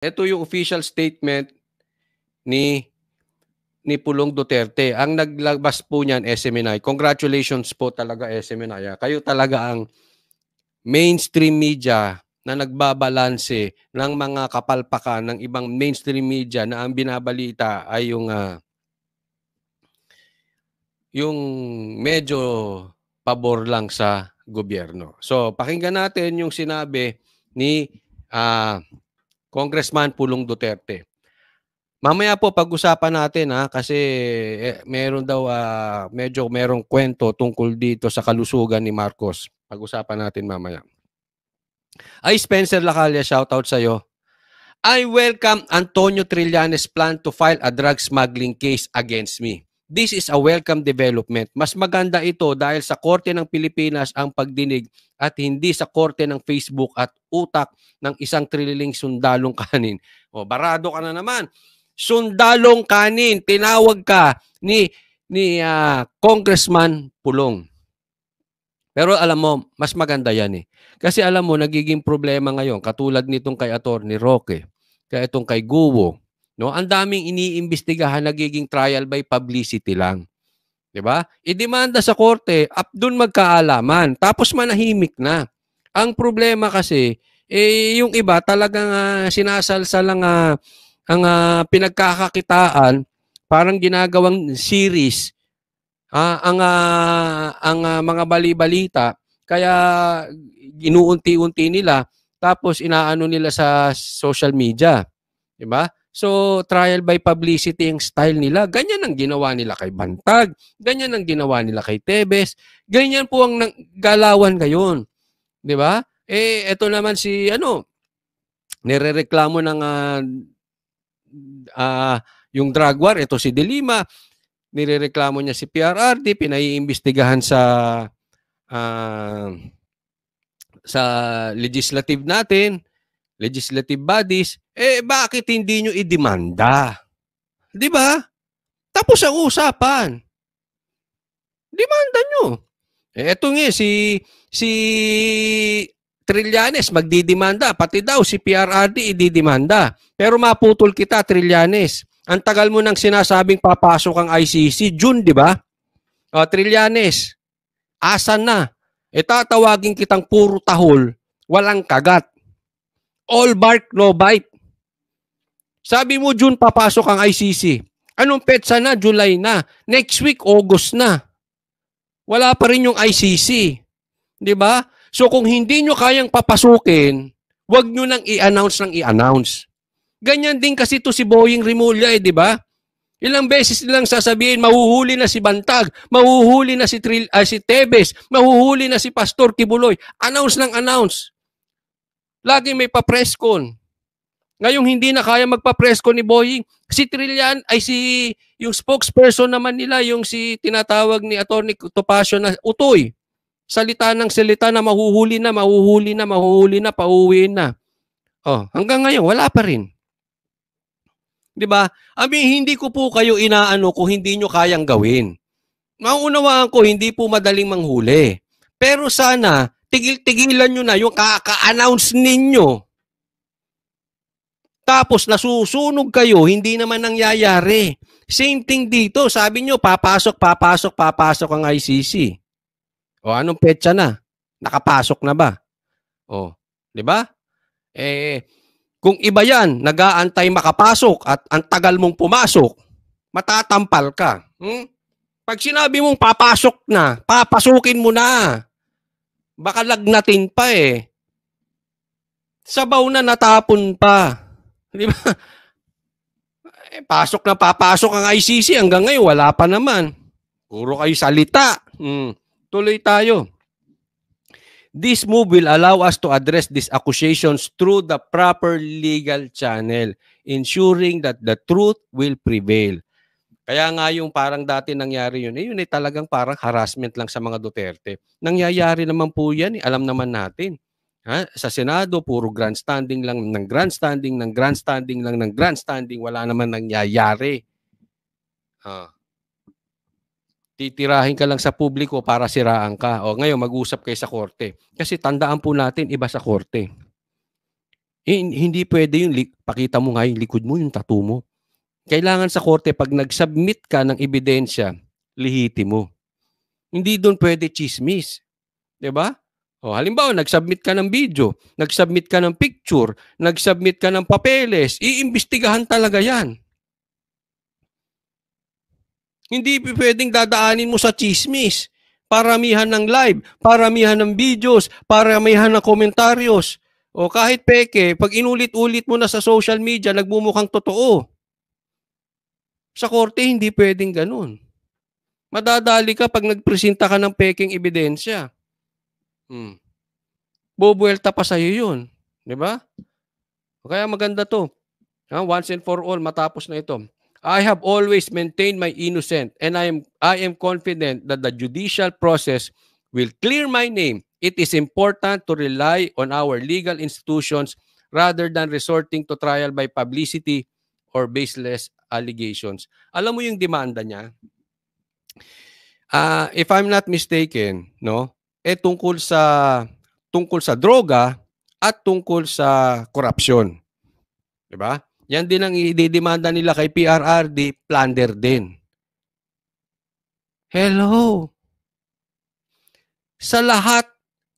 Ito yung official statement ni Pulong Duterte. Ang naglabas po niyan, SMNI. Congratulations po talaga, SMNI. Kayo talaga ang mainstream media na nagbabalanse ng mga kapalpakan ng ibang mainstream media na ang binabalita ay yung medyo pabor lang sa gobyerno. So, pakinggan natin yung sinabi ni Congressman Pulong Duterte. Mamaya po pag-usapan natin kasi meron daw medyo merong kwento tungkol dito sa kalusugan ni Marcos. Pag-usapan natin mamaya. Ay Spencer Lacalia, shoutout sa iyo. I welcome Antonio Trillanes' plan to file a drug smuggling case against me. This is a welcome development. Mas maganda ito dahil sa Korte ng Pilipinas ang pagdinig at hindi sa Korte ng Facebook at utak ng isang trililing sundalong kanin. O, barado ka na naman. Sundalong kanin, tinawag ka ni Congressman Pulong. Pero alam mo, mas maganda yan eh. Kasi alam mo, nagiging problema ngayon, katulad nitong kay Atty. Roque, kaya itong kay Guo, no? Ang daming iniimbestigahan, nagiging trial by publicity lang. 'Di ba? Idemanda sa korte, doon magkaalaman, tapos manahimik na. Ang problema kasi, yung iba talagang sinasalsa lang ang pinagkakakitaan, parang ginagawang series ang mga bali-balita, kaya inuunti-unti nila tapos inaano nila sa social media, 'di ba? So trial by publicity ang style nila. Ganyan ang ginawa nila kay Bantag, ganyan ang ginawa nila kay Tebes, ganyan po ang galawan ngayon, 'di ba? Ito naman si nirereklamo ng yung drug war, ito si De Lima, nirereklamo niya si PRRD, pinaiimbestigahan sa legislative natin, legislative bodies, bakit hindi nyo idemanda? Di ba? Tapos ang usapan. Demanda nyo. Eto nga, si Trillanes magdidemanda, pati daw si PRRD ididemanda. Pero maputol kita, Trillanes. Ang tagal mo nang sinasabing papasok ang ICC, June, di ba? Trillanes, asan na? Tatawagin kitang puro tahol, walang kagat. All bark, no bite. Sabi mo, June, papasok ang ICC. Anong petsa na? July na. Next week, August na. Wala pa rin yung ICC. Di ba? So kung hindi nyo kayang papasukin, wag nyo nang i-announce. Ganyan din kasi to si Boying Rimulya, di ba? Ilang beses nilang sasabihin, mahuhuli na si Bantag, mahuhuli na si Tebes, mahuhuli na si Pastor Kibuloy. Announce ng announce. Lagi may pa-presscon. Ngayong hindi na kaya magpa-presscon ni Boying, si Trillian, yung spokesperson naman nila, yung si tinatawag ni Atty. Topacio na utoy. Salita ng salita na mahuhuli na, pauwiin na. Hanggang ngayon, wala pa rin. 'Di ba? Hindi ko po kayo inaano kung hindi nyo kayang gawin. Mauunawaan ko, hindi po madaling manghuli. Pero sana, tigil-tigilan nyo na yung kaka-announce ninyo. Tapos nasusunog kayo, hindi naman nangyayari. Same thing dito. Sabi nyo, papasok ang ICC. Anong petsa na? Nakapasok na ba? 'Di ba? Kung iba yan, nag-aantay makapasok at ang tagal mong pumasok, matatampal ka. Pag sinabi mong papasok na, papasukin mo na. Baka lagnatin pa eh. Sabaw na natapon pa. Di ba? Pasok na papasok ang ICC, hanggang ngayon wala pa naman. Puro kayo salita. Tuloy tayo. This move will allow us to address these accusations through the proper legal channel, ensuring that the truth will prevail. Kaya nga yung parang dati nangyari yun, yun talagang parang harassment lang sa mga Duterte. Nangyayari naman po yan, alam naman natin. Sa Senado, puro grandstanding lang ng grandstanding, wala naman nangyayari. Titirahin ka lang sa publiko para siraan ka. Ngayon, mag-usap kayo sa korte. Kasi tandaan po natin, iba sa korte. Hindi pwede yung pakita mo nga yung likod mo, yung tattoo mo. Kailangan sa korte pag nag-submit ka ng ebidensya, lihiti mo. Hindi doon pwede chismis. 'Di ba? O halimbawa, nag-submit ka ng video, nag-submit ka ng picture, nag-submit ka ng papeles, iimbestigahan talaga 'yan. Hindi pwedeng dadaanin mo sa chismis. Paramihan ng live, paramihan ng videos, paramihan ng komentaryos. O kahit peke, pag inulit-ulit mo na sa social media, nagmumukhang totoo. Sa korte, hindi pwedeng ganun. Madadali ka pag nagpresenta ka ng peking ebidensya. Bubuelta pa sa'yo yun. Di ba? Kaya maganda to. Once and for all, matapos na ito. I have always maintained my innocence and I am confident that the judicial process will clear my name. It is important to rely on our legal institutions rather than resorting to trial by publicity or baseless allegations. Alam mo yung demanda niya? If I'm not mistaken, no? Tungkol sa droga at tungkol sa korupsyon. 'Di ba? Yan din ang ididemanda nila kay PRRD, plunder din. Hello. Sa lahat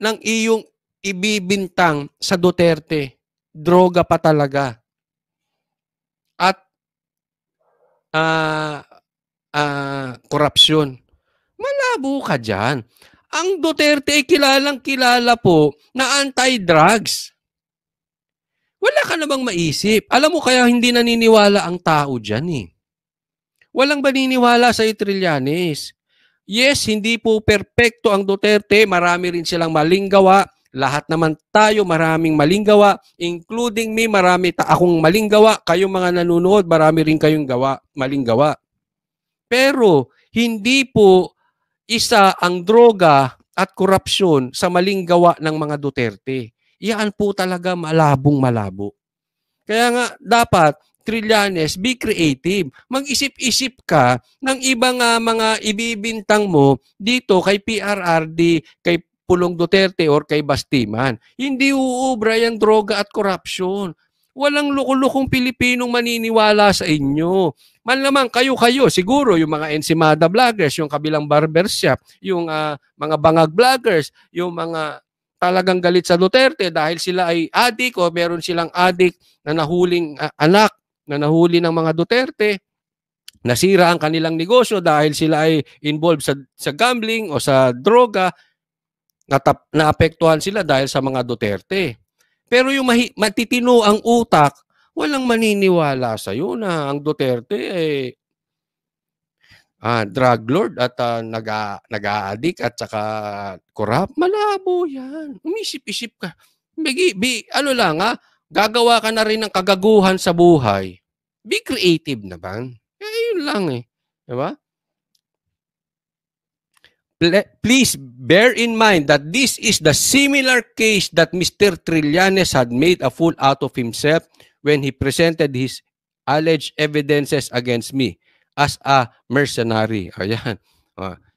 ng iyong ibibintang sa Duterte, droga pa talaga. At korupsyon. Malabo ka dyan. Ang Duterte ay kilalang-kilala po na anti-drugs. Wala ka na bang maisip? Alam mo kaya hindi naniniwala ang tao dyan eh. Walang maniniwala sa Trillanes. Yes, hindi po perpekto ang Duterte. Marami rin silang maling gawa. Lahat naman tayo maraming maling gawa, including me, marami akong maling gawa. Kayong mga nanonood, marami rin kayong maling gawa. Pero hindi po isa ang droga at korupsyon sa maling gawa ng mga Duterte. Iyan po talaga malabong-malabo. Kaya nga dapat Trillanes, be creative. Mag-isip-isip ka ng ibang mga ibibintang mo dito kay PRRD, kay Pulong Duterte or kay Bastiman. Hindi uubra yung droga at korupsyon. Walang lukulukong Pilipinong maniniwala sa inyo. Malamang kayo, siguro yung mga Ensimada vloggers, yung kabilang barbershop, yung mga bangag vloggers, yung mga talagang galit sa Duterte dahil sila ay adik o meron silang adik na nahuling anak na nahuli ng mga Duterte, nasira ang kanilang negosyo dahil sila ay involved sa gambling o sa droga, naapektuhan sila dahil sa mga Duterte. Pero yung matitino ang utak, walang maniniwala sa iyo na ang Duterte ay drug lord at nag-a-addict at saka corrupt. Malabo yan. Umisip-isip ka. Ano lang gagawa ka na rin ng kagaguhan sa buhay. Be creative naman. Yun lang eh. Diba? Please bear in mind that this is the similar case that Mr. Trillanes had made a fool out of himself when he presented his alleged evidences against me as a mercenary. Ayan.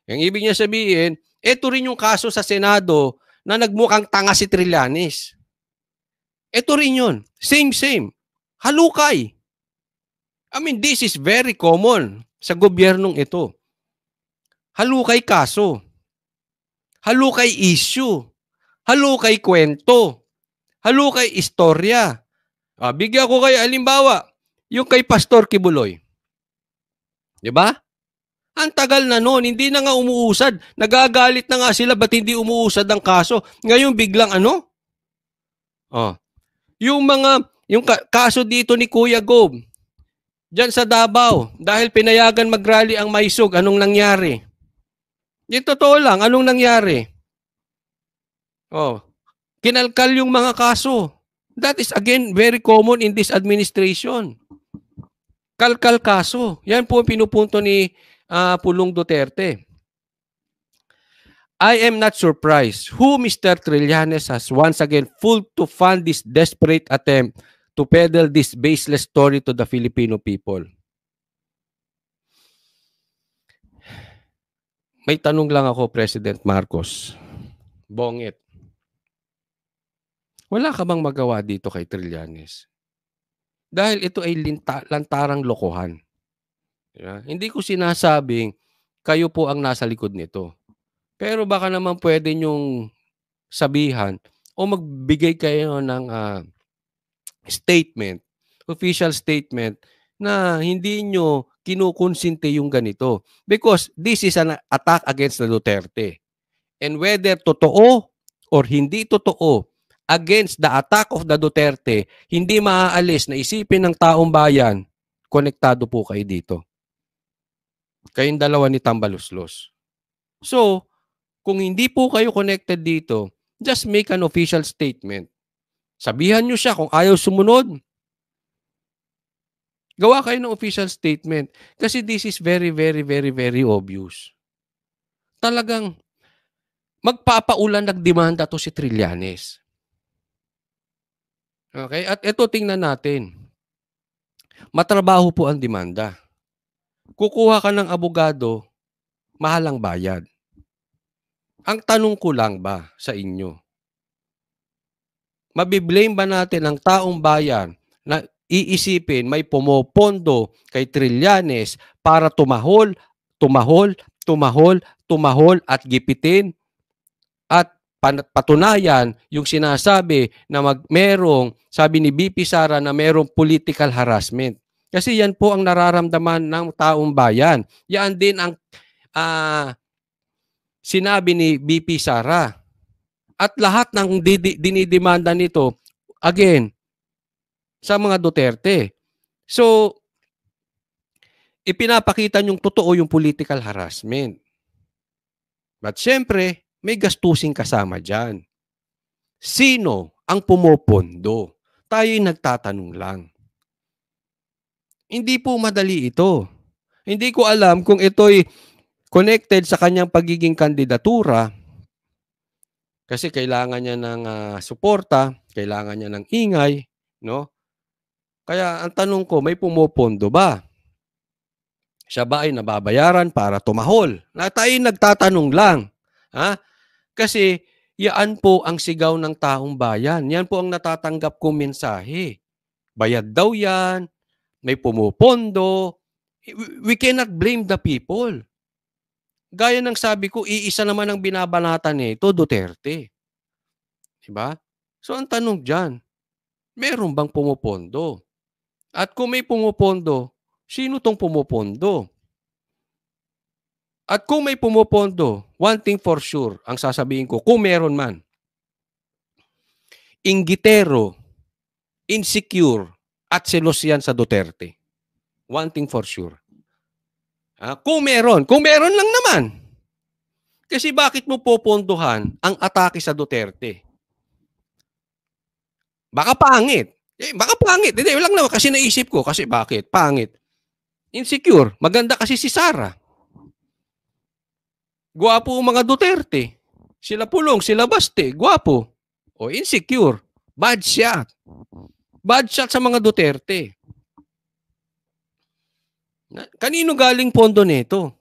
Yung ibig niya sabihin, ito rin yung kaso sa Senado na nagmukhang tanga si Trillanes. Ito rin yun. Same. Halukay. I mean, this is very common sa gobyernong ito. Halukay kaso. Halukay issue. Halukay kwento. Halukay istorya. Bigyan ko kayo halimbawa, yung kay Pastor Kibuloy. Diba? Ang tagal na noon, hindi na nga umuusad. Nagagalit na nga sila, ba't hindi umuusad ang kaso? Ngayon biglang ano? Yung kaso dito ni Kuya Gob, dyan sa Davao, dahil pinayagan mag-rally ang Maisog, anong nangyari? Di totoo lang, anong nangyari? Kinalkal yung mga kaso. That is again very common in this administration. Kalkal kaso. Yan po ang pinupunto ni Pulong Duterte. I am not surprised who Mr. Trillanes has once again fooled to fund this desperate attempt to peddle this baseless story to the Filipino people. May tanong lang ako, President Marcos. Bongit. Wala ka bang magawa dito kay Trillanes? Dahil ito ay lantarang lokohan. Di ba? Hindi ko sinasabing kayo po ang nasa likod nito. Pero baka naman pwede niyong sabihan o magbigay kayo ng statement, official statement na hindi niyo kinukonsente yung ganito. Because this is an attack against the Duterte. And whether totoo or hindi totoo, against the attack of the Duterte, hindi maaalis na isipin ng taong bayan, konektado po kayo dito. Kayong dalawa ni Tambaluslos. So, kung hindi po kayo connected dito, just make an official statement. Sabihan nyo siya kung ayaw sumunod. Gawa kayo ng official statement. Kasi this is very, very, very, very obvious. Talagang magpapaulan nagdemanda to si Trillanes. Okay? At ito tingnan natin. Matrabaho po ang demanda. Kukuha ka ng abogado, mahal ang bayad. Ang tanong ko lang ba sa inyo, mabiblame ba natin ang taong bayan na iisipin may pumopondo kay Trillanes para tumahol at gipitin at patunayan yung sinasabi na merong, sabi ni BP Sara na merong political harassment. Kasi yan po ang nararamdaman ng taong bayan. Yan din ang sinabi ni BP Sara. At lahat ng dinidemanda nito, again, sa mga Duterte. So, ipinapakita niyong totoo yung political harassment. But syempre, may gastusin kasama dyan. Sino ang pumopondo? Tayo'y nagtatanong lang. Hindi po madali ito. Hindi ko alam kung ito'y connected sa kanyang pagiging kandidatura kasi kailangan niya ng suporta, kailangan niya ng ingay, no? Kaya ang tanong ko, may pumopondo ba? Siya ba ay nababayaran para tumahol? Tayo'y nagtatanong lang. Ha? Kasi yan po ang sigaw ng taong bayan. Yan po ang natatanggap kong mensahe. Bayad daw yan, may pumupondo. We cannot blame the people. Gaya ng sabi ko, iisa naman ang binabanatan nito, Duterte. Diba? So ang tanong dyan, meron bang pumupondo? At kung may pumupondo, sino tong pumupondo? At kung may pumupondo, one thing for sure, ang sasabihin ko, kung meron man, inggitero, insecure, at selos yan sa Duterte. One thing for sure. Kung meron lang naman. Kasi bakit mo popondohan ang atake sa Duterte? Baka pangit. Baka pangit. Hindi, lang naman kasi naisip ko. Kasi bakit? Pangit. Insecure. Maganda kasi si Sara. Gwapo ang mga Duterte. Sila Pulong, sila Baste. Gwapo. O insecure. Bad shot. Bad shot sa mga Duterte. Kanino galing pondo nito?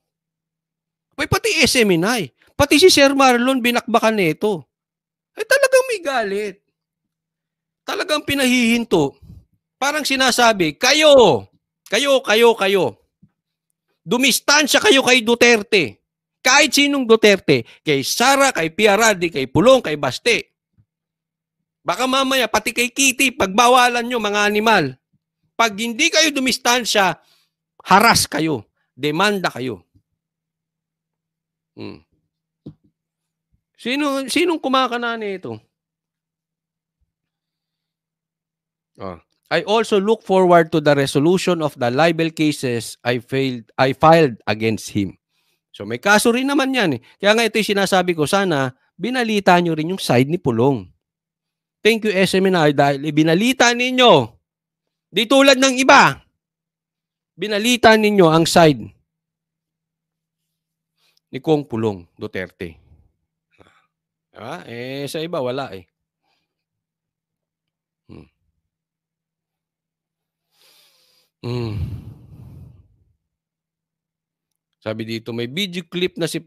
Pati SMNI. Pati si Sir Marlon binakbakan nito. Talagang may galit. Talagang pinahihinto. Parang sinasabi, kayo. Dumistansya kayo kay Duterte. Kahit sinong Duterte. Kay Sara, kay PRRD, kay Pulong, kay Baste. Baka mamaya, pati kay Kitty, pagbawalan nyo mga animal. Pag hindi kayo dumistansya, haras kayo. Demanda kayo. Sinong kumakana nito? I also look forward to the resolution of the libel cases I filed against him. So may kaso rin naman yan. Kaya nga ito yung sinasabi ko, sana binalita nyo rin yung side ni Pulong. Thank you SMNI dahil ibinalita ninyo. Di tulad ng iba. Binalita ninyo ang side ni Kong Pulong Duterte. Sa iba wala eh. Sabi dito, may video clip na si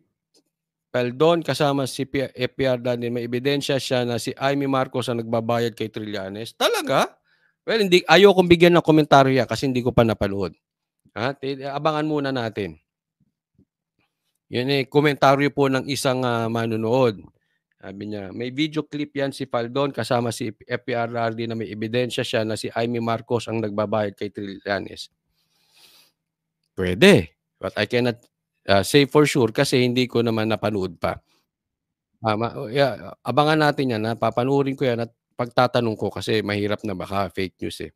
Peldon kasama si FPR Danny, may ebidensya siya na si Amy Marcos ang nagbabayad kay Trillanes. Talaga? Well, hindi ayokong bigyan ng komentaryo 'yan kasi hindi ko pa napanood. Abangan muna natin. 'Yun, komentaryo po ng isang, manonood. Sabi niya, "May video clip 'yan si Faldon kasama si FPRRD na may ebidensya siya na si Amy Marcos ang nagbabayad kay Trillanes." Puwede, but I cannot, say for sure kasi hindi ko naman napanood pa. Abangan natin 'yan, papanoorin ko 'yan at pagtatanong ko kasi mahirap na baka fake news, eh.